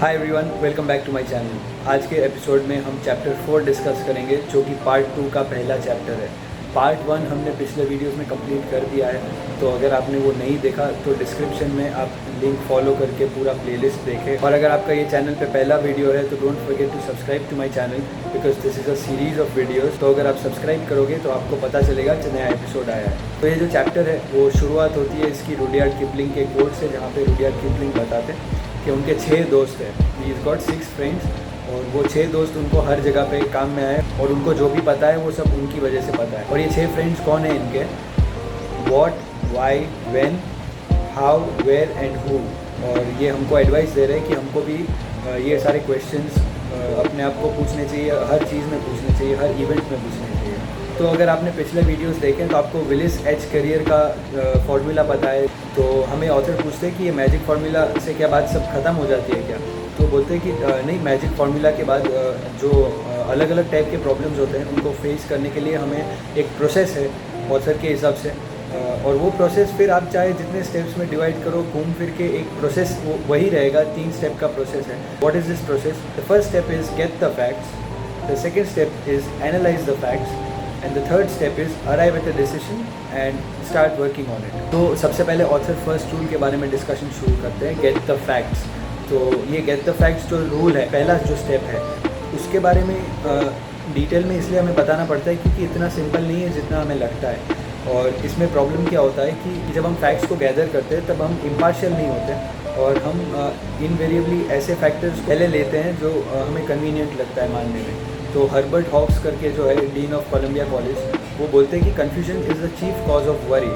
Hi everyone, welcome back to my channel. आज के episode में हम चैप्टर 4 डिस्कस करेंगे, जो कि पार्ट 2 का पहला चैप्टर है। पार्ट 1 हमने पिछले वीडियोस में कंप्लीट कर दिया है, तो अगर आपने वो नहीं देखा तो डिस्क्रिप्शन में आप लिंक फॉलो करके पूरा प्लेलिस्ट देखें। और अगर आपका ये चैनल पे पहला वीडियो है तो don't forget to subscribe to my channel, because this is a series of videos. तो अगर आप सब्सक्राइब करोगे तो आपको पता चलेगा कि नया एपिसोड आया है। तो ये जो चैप्टर है वो शुरुआत होती है इसकी रुडयार्ड किपलिंग के कोट से, जहाँ पे रुडयार्ड किपलिंग बताते हैं कि उनके 6 दोस्त हैं। ही इज़ गॉट 6 फ्रेंड्स, और वो 6 दोस्त उनको हर जगह पे काम में आए, और उनको जो भी पता है वो सब उनकी वजह से पता है। और ये 6 फ्रेंड्स कौन है इनके? What, why, when, how, where and who. और ये हमको एडवाइस दे रहे हैं कि हमको भी ये सारे क्वेश्चंस अपने आप को पूछने चाहिए, हर चीज़ में पूछने चाहिए, हर इवेंट में पूछने चाहिए। तो अगर आपने पिछले वीडियोस देखें तो आपको विलिस एच करियर का फार्मूला पता है। तो हमें ऑथर पूछते हैं कि ये मैजिक फार्मूला से क्या बात सब ख़त्म हो जाती है क्या? तो बोलते हैं कि नहीं, मैजिक फार्मूला के बाद जो अलग अलग टाइप के प्रॉब्लम्स होते हैं उनको फेस करने के लिए हमें एक प्रोसेस है ऑथर के हिसाब से। और वो प्रोसेस फिर आप चाहे जितने स्टेप्स में डिवाइड करो, घूम फिर के एक प्रोसेस वही रहेगा। 3 स्टेप का प्रोसेस है। What is this process? The first step is get the facts, the second step is analyse the facts, and the third step is arrive at a decision and start working on it. तो सबसे पहले author first rule के बारे में discussion शुरू करते हैं, get the facts. तो ये गेट द फैक्ट्स जो रूल है, पहला जो स्टेप है, उसके बारे में डिटेल में इसलिए हमें बताना पड़ता है क्योंकि इतना सिंपल नहीं है जितना हमें लगता है। और इसमें प्रॉब्लम क्या होता है कि जब हम फैक्ट्स को गैदर करते हैं तब हम इम्पार्शियल नहीं होते, और हम इनवेरिएबली ऐसे फैक्टर्स पहले लेते हैं जो हमें कन्वीनियंट लगता है मानने में। तो हर्बर्ट हॉक्स करके जो है डीन ऑफ कोलंबिया कॉलेज, वो बोलते हैं कि confusion is the chief cause of worry.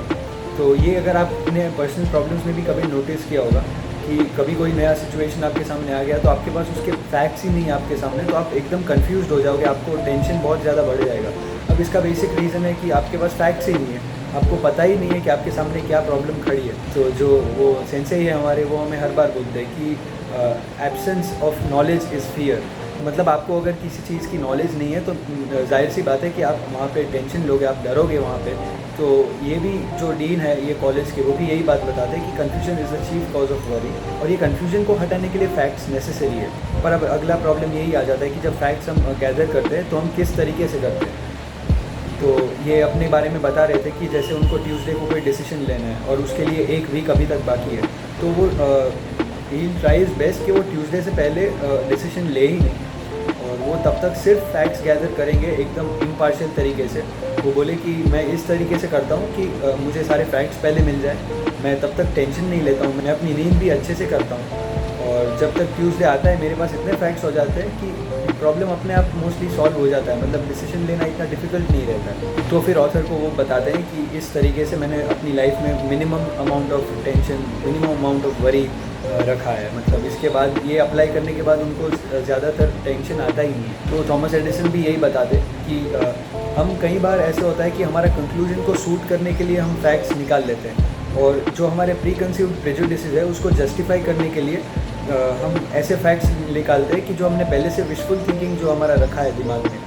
तो ये अगर आपने पर्सनल प्रॉब्लम्स में भी कभी नोटिस किया होगा कि कभी कोई नया सिचुएशन आपके सामने आ गया तो आपके पास उसके फैक्ट्स ही नहीं है आपके सामने, तो आप एकदम कंफ्यूज हो जाओगे, आपको टेंशन बहुत ज़्यादा बढ़ जाएगा। अब इसका बेसिक रीज़न है कि आपके पास फैक्ट्स ही नहीं है, आपको पता ही नहीं है कि आपके सामने क्या प्रॉब्लम खड़ी है। तो जो वो सेंसेई है हमारे, वो हमें हर बार बोलते हैं कि absence of knowledge is fear. मतलब आपको अगर किसी चीज़ की नॉलेज नहीं है तो जाहिर सी बात है कि आप वहाँ पे टेंशन लोगे, आप डरोगे वहाँ पे। तो ये भी जो डीन है ये कॉलेज के, वो भी यही बात बताते हैं कि confusion is the chief cause of worry, और ये कन्फ्यूजन को हटाने के लिए फैक्ट्स नेसेसरी है। पर अब अगला प्रॉब्लम यही आ जाता है कि जब फैक्ट्स हम गैदर करते हैं तो हम किस तरीके से करते हैं। तो ये अपने बारे में बता रहे थे कि जैसे उनको ट्यूसडे को कोई डिसीजन लेना है और उसके लिए 1 वीक अभी तक बाकी है, तो वो ही ट्राइज बेस्ट कि वो ट्यूसडे से पहले डिसीजन ले ही नहीं, और वो तब तक सिर्फ फैक्ट्स गैदर करेंगे एकदम इम्पार्शियल तरीके से। वो बोले कि मैं इस तरीके से करता हूँ कि मुझे सारे फैक्ट्स पहले मिल जाए, मैं तब तक टेंशन नहीं लेता हूँ, मैं अपनी नींद भी अच्छे से करता हूँ, और जब तक ट्यूसडे आता है मेरे पास इतने फैक्ट्स हो जाते हैं कि प्रॉब्लम अपने आप मोस्टली सॉल्व हो जाता है, मतलब डिसीजन लेना इतना डिफ़िकल्ट नहीं रहता है। तो फिर ऑथर को वो बताते हैं कि इस तरीके से मैंने अपनी लाइफ में minimum amount of tension, minimum amount of worry रखा है। मतलब इसके बाद ये अप्लाई करने के बाद उनको ज़्यादातर टेंशन आता ही नहीं है। तो थॉमस एडिसन भी यही बताते कि हम कई बार ऐसे होता है कि हमारा कंक्लूजन को सूट करने के लिए हम फैक्ट्स निकाल लेते हैं, और जो हमारे प्री कंसीव्ड प्रेजुडिसेस है उसको जस्टिफाई करने के लिए हम ऐसे फैक्ट्स निकालते हैं कि जो हमने पहले से विशफुल थिंकिंग जो हमारा रखा है दिमाग में,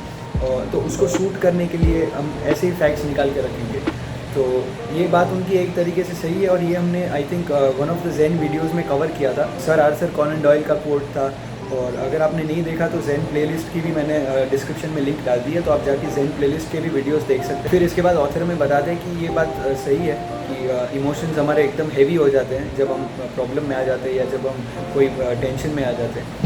और तो उसको सूट करने के लिए हम ऐसे ही फैक्ट्स निकाल के रखेंगे। तो ये बात उनकी एक तरीके से सही है, और ये हमने I think one of the zen videos में कवर किया था। सर आर्थर कॉनन डॉयल का कोट था, और अगर आपने नहीं देखा तो ज़ेन प्लेलिस्ट की भी मैंने डिस्क्रिप्शन में लिंक डाल दी है, तो आप जाके ज़ेन प्लेलिस्ट के भी वीडियोस देख सकते हैं। फिर इसके बाद ऑथर में बताते हैं कि ये बात सही है कि इमोशंस हमारे एकदम हेवी हो जाते हैं जब हम प्रॉब्लम में आ जाते हैं या जब हम कोई टेंशन में आ जाते हैं।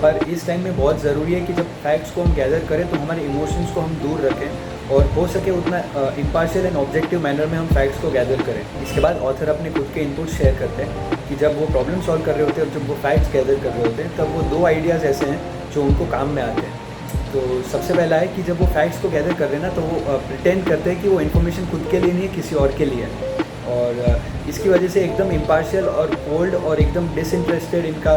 पर इस टाइम में बहुत ज़रूरी है कि जब फैक्ट्स को हम गैदर करें तो हमारे इमोशंस को हम दूर रखें, और हो सके उतना इम्पार्शियल एंड ऑब्जेक्टिव मैनर में हम फैक्ट्स को गैदर करें। इसके बाद ऑथर अपने खुद के इनपुट शेयर करते हैं कि जब वो प्रॉब्लम सॉल्व कर रहे होते हैं और जब वो फैक्ट्स गैदर कर रहे होते हैं, तब वो 2 आइडियाज़ ऐसे हैं जो उनको काम में आते हैं। तो सबसे पहला है कि जब वो फैक्ट्स को गैदर कर रहे हैं ना, तो वो प्रिटेंड करते हैं कि वो इन्फॉर्मेशन खुद के लिए नहीं है, किसी और के लिए है, और इसकी वजह से एकदम इम्पार्शियल और कोल्ड और एकदम डिसइंटरेस्टेड इनका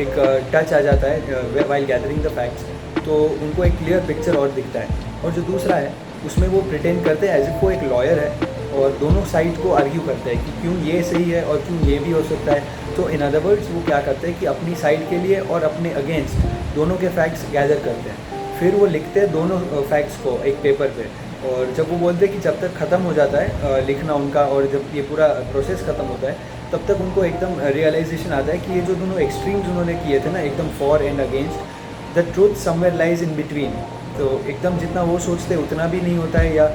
एक टच आ जाता है वाइल गैदरिंग द फैक्ट्स। तो उनको एक क्लियर पिक्चर और दिखता है। और जो दूसरा है उसमें वो प्रिटेंड करते हैं एज इफ वो एक लॉयर है, और दोनों साइड को आर्ग्यू करते हैं कि क्यों ये सही है और क्यों ये भी हो सकता है। तो इन अदर वर्ड्स वो क्या करते हैं कि अपनी साइड के लिए और अपने अगेंस्ट दोनों के फैक्ट्स गैदर करते हैं, फिर वो लिखते हैं दोनों फैक्ट्स को एक पेपर पे। और जब वो बोलते हैं कि जब तक ख़त्म हो जाता है लिखना उनका, और जब ये पूरा प्रोसेस ख़त्म होता है तब तक उनको एकदम रियलाइजेशन आता है कि ये जो दोनों एक्सट्रीम्स उन्होंने किए थे ना, एकदम for and against, the truth somewhere lies in between. तो एकदम जितना वो सोचते उतना भी नहीं होता है, या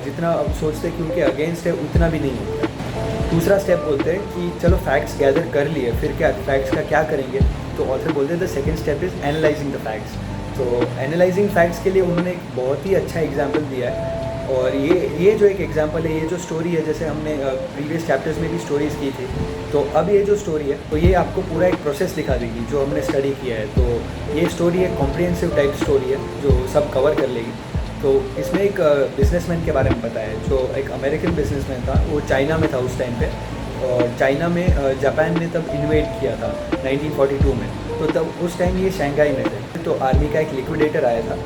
जितना अब सोचते कि उनके अगेंस्ट है उतना भी नहीं होता है। दूसरा स्टेप बोलते हैं कि चलो फैक्ट्स गैदर कर लिए, फिर क्या फैक्ट्स का क्या करेंगे। तो ऑथर बोलते हैं the second step is analysing the facts. तो एनालाइजिंग फैक्ट्स के लिए उन्होंने एक बहुत ही अच्छा एग्जाम्पल दिया है। और ये जो एक एग्जांपल है, ये जो स्टोरी है, जैसे हमने प्रीवियस चैप्टर्स में भी स्टोरीज़ की थी, तो अब ये जो स्टोरी है तो ये आपको पूरा एक प्रोसेस दिखा देगी जो हमने स्टडी किया है। तो ये स्टोरी एक कॉम्प्रिहेंसिव टाइप स्टोरी है जो सब कवर कर लेगी। तो इसमें एक बिजनेसमैन के बारे में पता है, जो एक अमेरिकन बिजनेसमैन था, वो चाइना में था उस टाइम पे। और चाइना में जापान ने तब इन्वेट किया था 1942 में। तो तब उस टाइम ये शंघाई में थे। तो आर्मी का एक लिक्विडेटर आया था,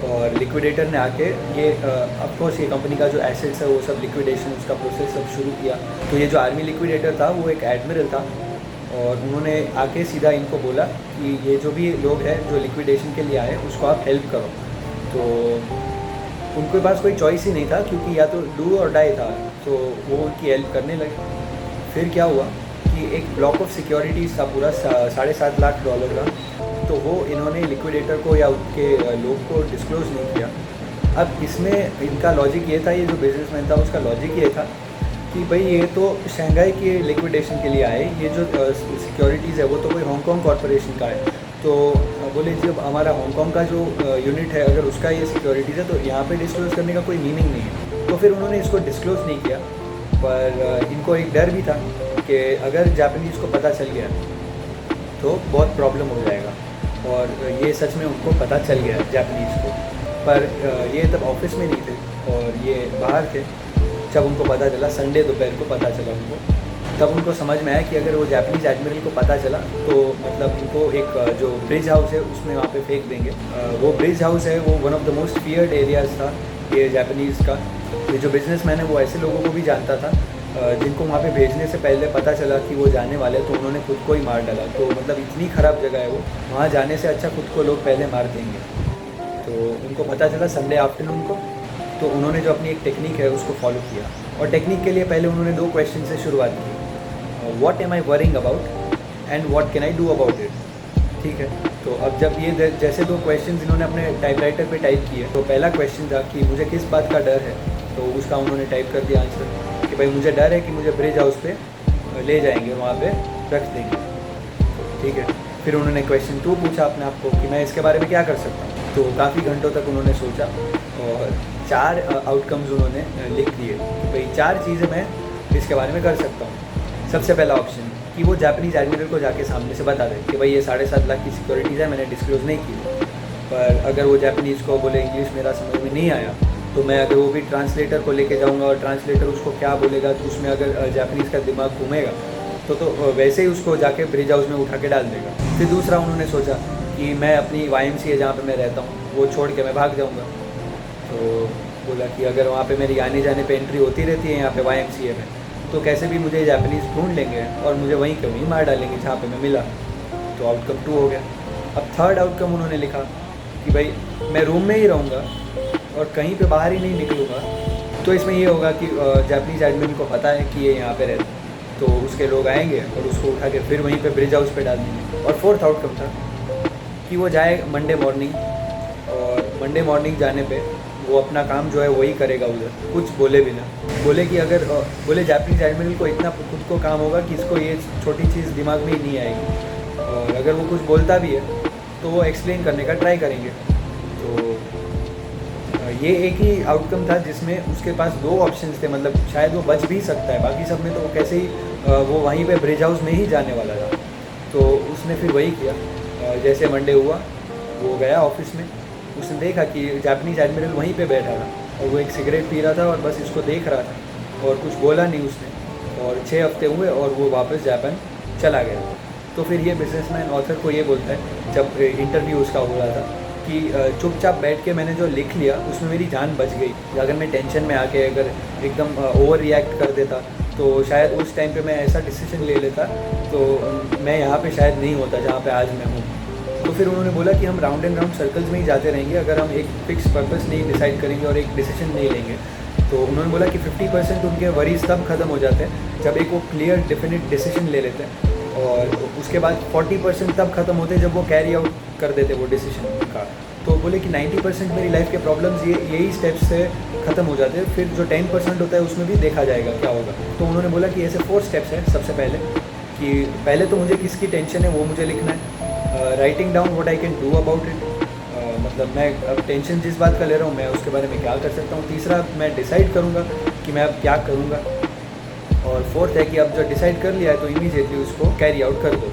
और लिक्विडेटर ने आके ये ऑफकोर्स ये कंपनी का जो एसेट्स है वो सब लिक्विडेशन, उसका प्रोसेस सब शुरू किया। तो ये जो आर्मी लिक्विडेटर था वो एक एडमिरल था, और उन्होंने आके सीधा इनको बोला कि ये जो भी लोग हैं जो लिक्विडेशन के लिए आए उसको आप हेल्प करो। तो उनके पास कोई चॉइस ही नहीं था, क्योंकि या तो डू और डाई था। तो वो उनकी हेल्प करने लगे। फिर क्या हुआ कि एक ब्लॉक ऑफ सिक्योरिटीज़ था पूरा $7.5 लाख का। तो वो इन्होंने लिक्विडेटर को या उनके लोग को डिस्क्लोज़ नहीं किया। अब इसमें इनका लॉजिक ये था, ये जो बिजनेसमैन था उसका लॉजिक ये था कि भाई ये तो शंघाई के लिक्विडेशन के लिए आए, ये जो सिक्योरिटीज़ है वो तो कोई हांगकांग कॉरपोरेशन का है। तो बोले जब हमारा हांगकांग का जो यूनिट है अगर उसका ये सिक्योरिटीज़ है तो यहाँ पे डिस्क्लोज़ करने का कोई मीनिंग नहीं है। तो फिर उन्होंने इसको डिस्क्लोज़ नहीं किया। पर इनको एक डर भी था कि अगर जापानीज़ को पता चल गया तो बहुत प्रॉब्लम हो जाएगा। और ये सच में उनको पता चल गया जापानीज़ को। पर ये तब ऑफिस में नहीं थे और ये बाहर थे। जब उनको पता चला, संडे दोपहर को पता चला उनको, तब उनको समझ में आया कि अगर वो जापानीज़ एडमिरल को पता चला तो मतलब इनको एक जो ब्रिज हाउस है उसमें वहाँ पे फेंक देंगे। वो ब्रिज हाउस है वो one of the most feared areas था ये जापानीज़ का। ये जो बिजनेसमैन है वो ऐसे लोगों को भी जानता था जिनको वहाँ पे भेजने से पहले पता चला कि वो जाने वाले, तो उन्होंने खुद को ही मार डाला। तो मतलब इतनी ख़राब जगह है वो, वहाँ जाने से अच्छा खुद को लोग पहले मार देंगे। तो उनको पता चला संडे आफ्टरनून को। तो उन्होंने जो अपनी एक टेक्निक है उसको फॉलो किया। और टेक्निक के लिए पहले उन्होंने 2 क्वेश्चन से शुरुआत की, what am I worrying about and what can I do about it. ठीक है, तो अब जब ये जैसे 2 क्वेश्चन इन्होंने अपने टाइपराइटर पे टाइप किए, तो पहला क्वेश्चन था कि मुझे किस बात का डर है। तो उसका उन्होंने टाइप कर दिया आंसर कि भाई मुझे डर है कि मुझे ब्रिज हाउस पे ले जाएंगे, वहाँ पे रख देंगे। ठीक है, फिर उन्होंने क्वेश्चन 2 पूछा अपने आप को कि मैं इसके बारे में क्या कर सकता हूँ। तो काफ़ी घंटों तक उन्होंने सोचा और 4 आउटकम्स उन्होंने लिख दिए कि भाई 4 चीज़ें मैं इसके बारे में कर सकता हूँ। सबसे पहला ऑप्शन कि वो जापानीज़ एडमिरल को जाके सामने से बता दे कि भाई ये 7.5 लाख की सिक्योरिटीज़ है, मैंने डिस्क्लोज़ नहीं की। पर अगर वो जापानीज़ को बोले इंग्लिश मेरा समझ में नहीं आया, तो मैं अगर वो भी ट्रांसलेटर को लेके जाऊंगा और ट्रांसलेटर उसको क्या बोलेगा, तो उसमें अगर जापानीज़ का दिमाग घूमेगा तो वैसे ही उसको जाके ब्रिज हाउस में उठा के डाल देगा। फिर दूसरा उन्होंने सोचा कि मैं अपनी YMCA जहाँ पे मैं रहता हूँ वो छोड़ के मैं भाग जाऊँगा। तो बोला कि अगर वहाँ पे मेरी आने जाने पे एंट्री होती रहती है यहाँ पे YMCA में, तो कैसे भी मुझे जापानीज़ ढूंढ लेंगे और मुझे वहीं के वहीं मार डालेंगे जहाँ पे मैं मिला। तो आउटकम 2 हो गया। अब थर्ड आउटकम उन्होंने लिखा कि भाई मैं रूम में ही रहूँगा और कहीं पे बाहर ही नहीं निकलूँगा। तो इसमें ये होगा कि जापानीज़ एडमिन को पता है कि ये यहाँ पे रहता है, तो उसके लोग आएंगे और उसको उठा के फिर वहीं पे ब्रिज हाउस पे डाल देंगे। और फोर्थ आउटकम था कि वो जाए मंडे मॉर्निंग, और मंडे मॉर्निंग जाने पे वो अपना काम जो है वही करेगा उधर, कुछ बोले भी ना। बोले कि अगर बोले जापानीज़ एडमिरल को इतना खुद को काम होगा कि इसको ये छोटी चीज़ दिमाग में ही नहीं आएगी, और अगर वो कुछ बोलता भी है तो वो एक्सप्लेन करने का ट्राई करेंगे। तो ये एक ही आउटकम था जिसमें उसके पास 2 ऑप्शंस थे, मतलब शायद वो बच भी सकता है, बाकी सब में तो वो कैसे ही वो वहीं पे ब्रिज हाउस में ही जाने वाला था। तो उसने फिर वही किया। जैसे मंडे हुआ वो गया ऑफिस में, उसने देखा कि जापानीज़ एडमिरल वहीं पे बैठा था और वो एक सिगरेट पी रहा था और बस इसको देख रहा था और कुछ बोला नहीं उसने। और 6 हफ्ते हुए और वो वापस जापान चला गया। तो फिर ये बिजनेसमैन ऑथर को ये बोलता है जब इंटरव्यू उसका हो रहा था कि चुपचाप बैठ के मैंने जो लिख लिया उसमें मेरी जान बच गई। अगर मैं टेंशन में आके अगर एकदम ओवर रिएक्ट कर देता तो शायद उस टाइम पे मैं ऐसा डिसीजन ले लेता तो मैं यहाँ पे शायद नहीं होता जहाँ पे आज मैं हूँ। तो फिर उन्होंने बोला कि हम राउंड एंड राउंड सर्कल्स में ही जाते रहेंगे अगर हम एक फिक्स पर्पस नहीं डिसाइड करेंगे और एक डिसीजन नहीं लेंगे। तो उन्होंने बोला कि 50% उनके वरीज तब ख़त्म हो जाते हैं जब एक वो क्लियर डेफिनेट डिसीजन ले लेते हैं, और उसके बाद 40% तब ख़त्म होते हैं जब वो कैरी आउट कर देते वो डिसीजन का। तो बोले कि 90% मेरी लाइफ के प्रॉब्लम्स यही स्टेप्स से ख़त्म हो जाते हैं, फिर जो 10% होता है उसमें भी देखा जाएगा क्या होगा। तो उन्होंने बोला कि ऐसे 4 स्टेप्स हैं। सबसे पहले कि पहले तो मुझे किसकी टेंशन है वो मुझे लिखना है, writing down what I can do about it, मतलब मैं अब टेंशन जिस बात का ले रहा हूँ मैं उसके बारे में क्या कर सकता हूँ। तीसरा, मैं डिसाइड करूँगा कि मैं अब क्या करूँगा। और फोर्थ है कि अब जो डिसाइड कर लिया है तो इमीडिएटली उसको कैरी आउट कर दो।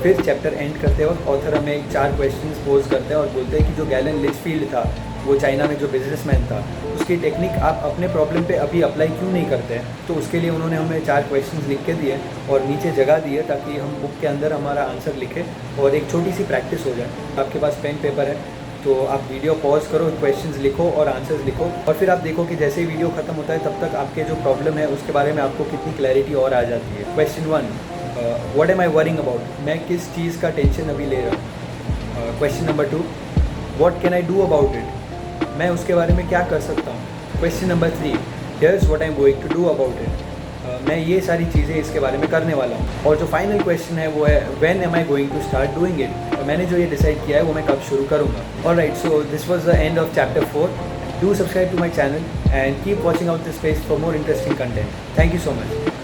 फिर चैप्टर एंड करते वक्त ऑथर हमें 4 क्वेश्चंस पोज करते हैं और बोलते हैं कि जो गैलन लिचफील्ड था, वो चाइना में जो बिजनेसमैन था, उसकी टेक्निक आप अपने प्रॉब्लम पे अभी अप्लाई क्यों नहीं करते हैं। तो उसके लिए उन्होंने हमें 4 क्वेश्चंस लिख के दिए और नीचे जगह दी है ताकि हम बुक के अंदर हमारा आंसर लिखें और एक छोटी सी प्रैक्टिस हो जाए। आपके पास पेन पेपर है तो आप वीडियो पॉज करो, क्वेश्चंस लिखो और आंसर्स लिखो, और फिर आप देखो कि जैसे ही वीडियो ख़त्म होता है तब तक आपके जो प्रॉब्लम है उसके बारे में आपको कितनी क्लैरिटी और आ जाती है। Question 1, what am I worrying about, मैं किस चीज़ का टेंशन अभी ले रहा हूँ। Question number 2, what can I do about it, मैं उसके बारे में क्या कर सकता हूँ। Question number 3, here's what I am going to do about it, मैं ये सारी चीज़ें इसके बारे में करने वाला हूँ। और जो फाइनल क्वेश्चन है वो है when am I going to start doing it, मैंने जो ये डिसाइड किया है वो मैं कब शुरू करूँगा। Alright, so this was the end of chapter 4. Do subscribe to my channel and keep watching out this space for more interesting content. Thank you so much.